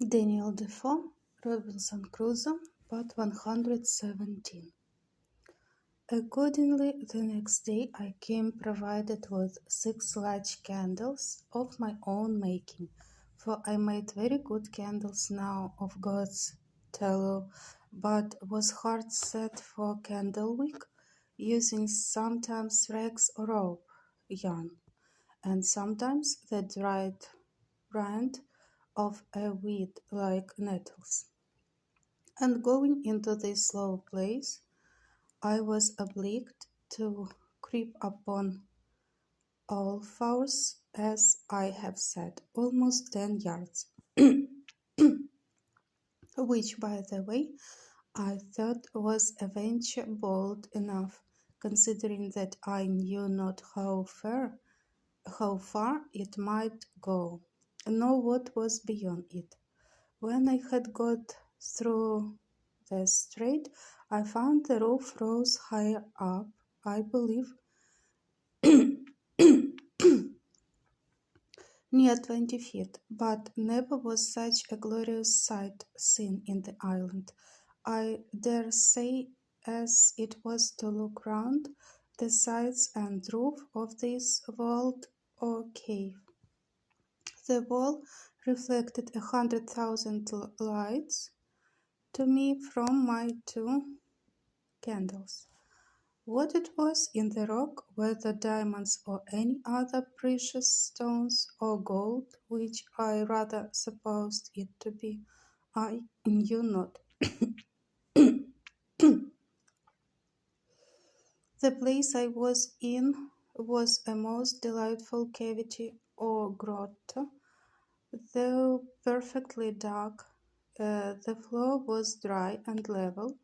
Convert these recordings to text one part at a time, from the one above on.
Daniel Defoe, Robinson Crusoe, Part 117. Accordingly, the next day I came provided with 6 large candles of my own making, for I made very good candles now of God's tallow, but was hard set for candlewick, using sometimes rags or rope yarn, and sometimes the dried rind of a weed like nettles. And going into this low place, I was obliged to creep upon all fours, as I have said, almost 10 yards, which, by the way, I thought was a venture bold enough, considering that I knew not how far it might go, nor what was beyond it. When I had got through the strait, I found the roof rose higher up, I believe, near 20 feet, but never was such a glorious sight seen in the island. I dare say, as it was to look round the sides and roof of this vault or cave. The wall reflected 100,000 lights to me from my 2 candles. What it was in the rock, whether diamonds or any other precious stones or gold, which I rather supposed it to be, I knew not. The place I was in was a most delightful cavity or grotto, though perfectly dark. The floor was dry and level,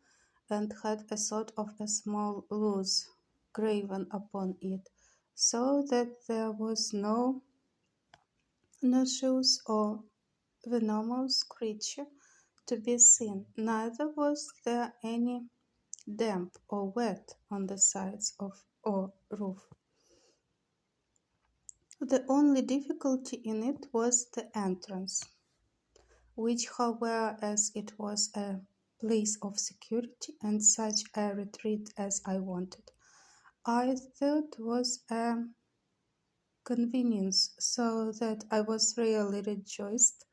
and had a sort of a small loose graven upon it, so that there was no noxious or venomous creature to be seen, neither was there any damp or wet on the sides of or roof. The only difficulty in it was the entrance, which, however, as it was a place of security and such a retreat as I wanted, I thought was a convenience, so that I was really rejoiced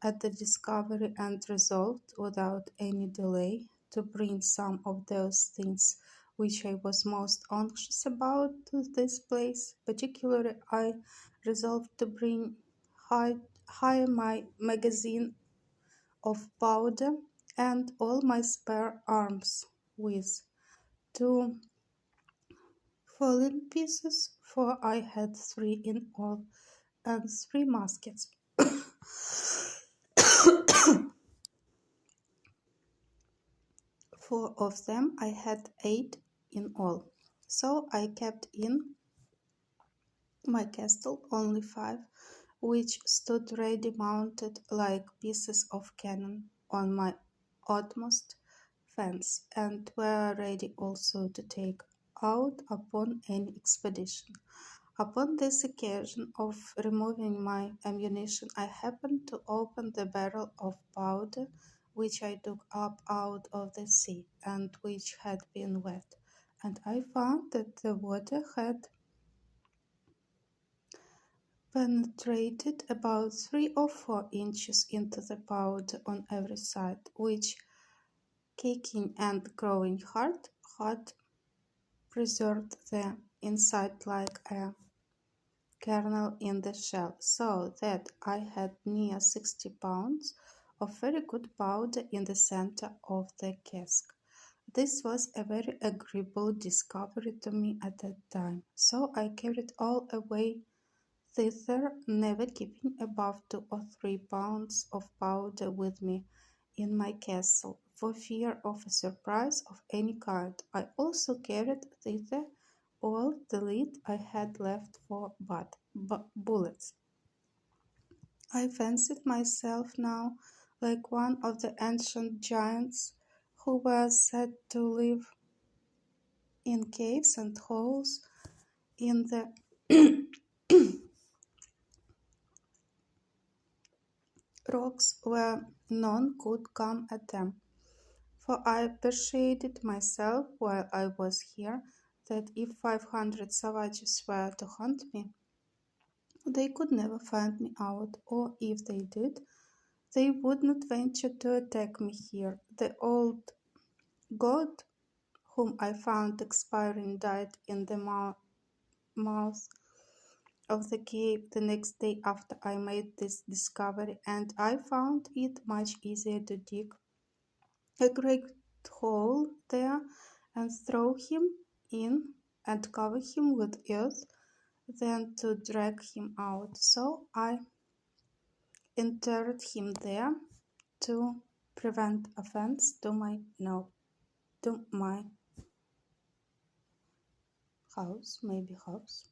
at the discovery and resolved, without any delay, to bring some of those things which I was most anxious about to this place. Particularly, I resolved to bring high my magazine of powder and all my spare arms, with 2 falling pieces, for I had 3 in all, and 3 muskets. 4 of them I had 8 in all. So I kept in my castle only 5, which stood ready mounted like pieces of cannon on my utmost fence, and were ready also to take out upon any expedition. Upon this occasion of removing my ammunition, I happened to open the barrel of powder which I took up out of the sea, and which had been wet, and I found that the water had penetrated about 3 or 4 inches into the powder on every side, which, caking and growing hard, had preserved the inside like a kernel in the shell, so that I had near 60 pounds of very good powder in the center of the cask. This was a very agreeable discovery to me at that time, so I carried all away thither, never keeping above 2 or 3 pounds of powder with me in my castle, for fear of a surprise of any kind. I also carried thither all the lead I had left for bullets. I fancied myself now like one of the ancient giants who were said to live in caves and holes in the rocks where none could come at them. For I persuaded myself while I was here that if 500 savages were to hunt me, they could never find me out, or if they did, they would not venture to attack me here. The old god whom I found expiring died in the mouth of the cave the next day after I made this discovery, and I found it much easier to dig a great hole there and throw him in and cover him with earth than to drag him out. So I interred him there to prevent offense to my house, maybe house.